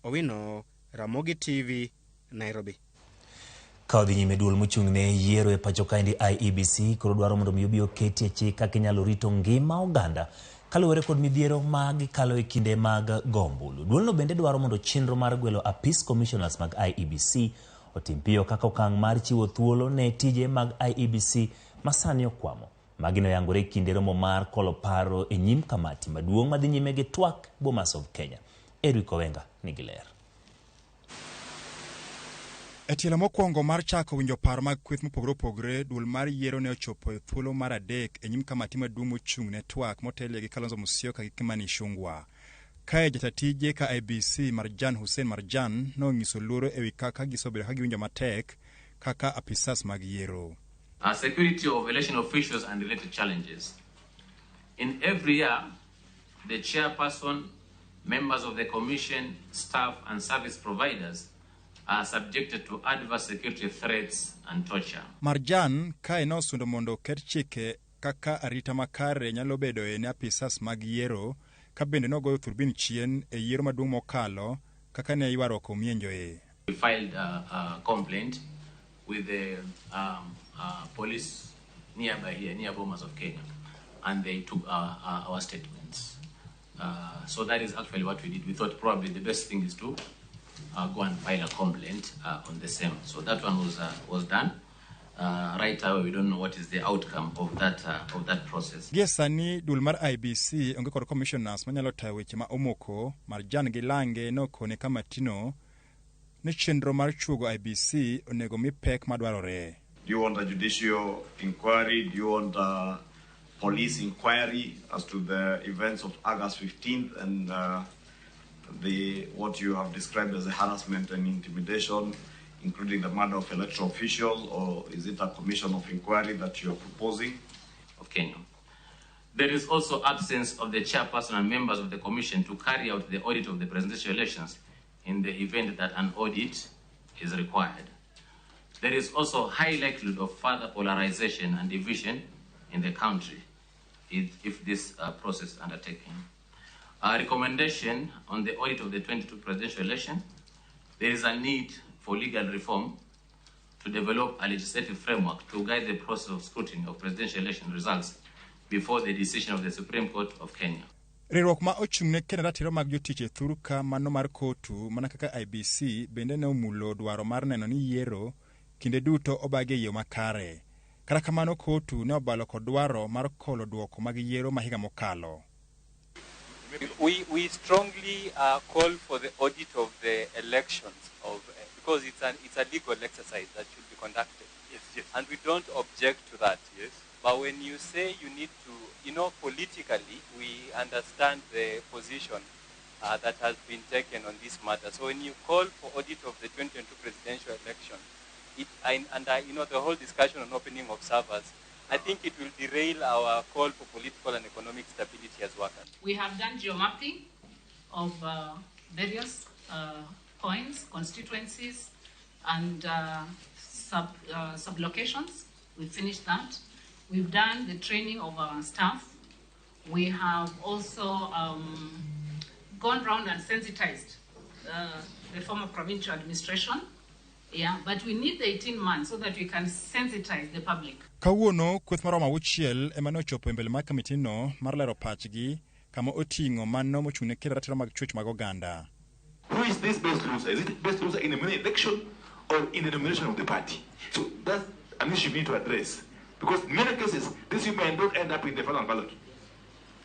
Owino, Ramogi TV, Nairobi. Kaodhi nyime duol mochung'ne yiero e pacho kaendi IEBC koro dwaro mondo mi obi oketie chik kaka inyalo rito ngima oganda kaluwore kod midhiero mag kalo e kinde mag gombulu. Duolno bende dwaro mondo chenro mar gwelo apis commissioners mag IEBC otim piyo kaka okang' mar chiwo thuolo ne tije mag IEBC masani okwamo. Magino yangore e kinde romo mar kolo paro e nyim kamati maduong' madhi nyime gi twak Bomas of Kenya. Owenga nigi ler. E tielo mokwongo mar chako winjo paro mag kweth mopogore opogore, duol mar yiero ne ochopo e thuolo mar adek e nyim kamati maduong' mochung' ne twak motelie gi Kalonzo Musyoka gi Kimani Ichung'wah. Kae jatatije ka IEBC Marjan Hussein Marjan nonyiso luoro ewi kaka gisobedo ka giwinjo matek kaka apisas mag yiero. Security of election officials and related challenges. In every year, the chairperson, members of the commission, staff and service providers are subjected to adverse security threats and torture. Marjan kae nosundo mondo oket chike kaka arita makare nyalo bedo ne apisas mag yiero ka bende nogoyo turbin chien e yiero maduong' mokalo kaka ne ywaruok omienjoe. We filed a complaint with the police nearby here, near Bomas of Kenya, and they took our statements. So that is actually what we did. We thought probably the best thing is to go and file a complaint on the same. So that one was done. Right now, we don't know what is the outcome of that process. Giesani dul mar IEBC onge kod commissioners manyalo tayo weche ma omoko. Marjan gi Lange nokone kamatino ni chenro mar chuogo IEBC onego mi pek madwarore. Do you want a judicial inquiry? Do you want a police inquiry as to the events of August 15th and what you have described as a harassment and intimidation, including the murder of electoral officials, or is it a commission of inquiry that you are proposing? Of Kenya. There is also absence of the chairperson and members of the commission to carry out the audit of the presidential elections in the event that an audit is required. There is also high likelihood of further polarization and division in the country if this process is undertaken. A recommendation on the audit of the 2022 presidential election, there is a need for legal reform to develop a legislative framework to guide the process of scrutiny of presidential election results before the decision of the Supreme Court of Kenya. Riwruok ma ochung'ne kendo ratiro mag jotich e thuru ka mano mar kotu mana kaka IEBC bende ne omulo dwaro mar neno ni yiero kinde duto obagi e yo makare. Kata kamano kotu ne obalo kod dwaro mar kolo duoko mag yiero ma higa mokalo. We strongly call for the audit of the elections because it's a legal exercise that should be conducted. Yes. And we don't object to that. Yes. But when you say you need to, politically, we understand the position that has been taken on this matter. So when you call for audit of the 2022 presidential election, the whole discussion on opening of servers, I think it will derail our call for political and economic stability as workers. We have done geomapping of various points, constituencies, and sub-locations. We finished that. We've done the training of our staff. We have also gone around and sensitized the former provincial administration. Yeah, but we need the 18 months so that we can sensitize the public. Kawuono kweth maromo auchiel ema ne ochopo e mbele mar kamitino mar lero pachgi kama oting'o mano mochung'ne kedo ratiro mag chwech mag oganda. Who is this best loser? Is it best loser in a mini election or in the nomination of the party? So that's an issue we need to address. Because in many cases, these women don't end up in the final ballot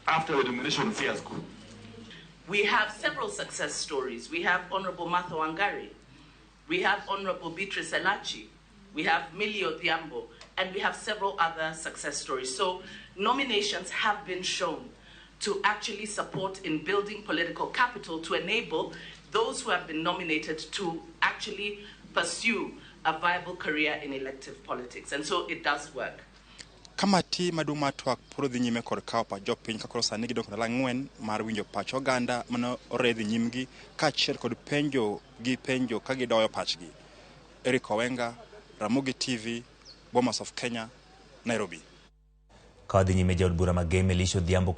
after the nomination fiasco. We have several success stories. We have Honorable Martha Wangari. We have Honorable Beatrice Elachi. We have Millie Odhiambo. And we have several other success stories. So nominations have been shown to actually support in building political capital to enable those who have been nominated to actually pursue a viable career in elective politics. And so it does work. Kamati maduong' mar twak puro dhi nyime kod kawo pach jopiny kakoro sani gidong' kod ang'wen mar winjo pach oganda mano oredhi nyimgi kaachiel kod penjo ka gidoyo pachgi. Owenga, Ramogi TV, Bomas of Kenya, Nairobi. Kaodhi nyime jaod bura mag Elisho Odhiambo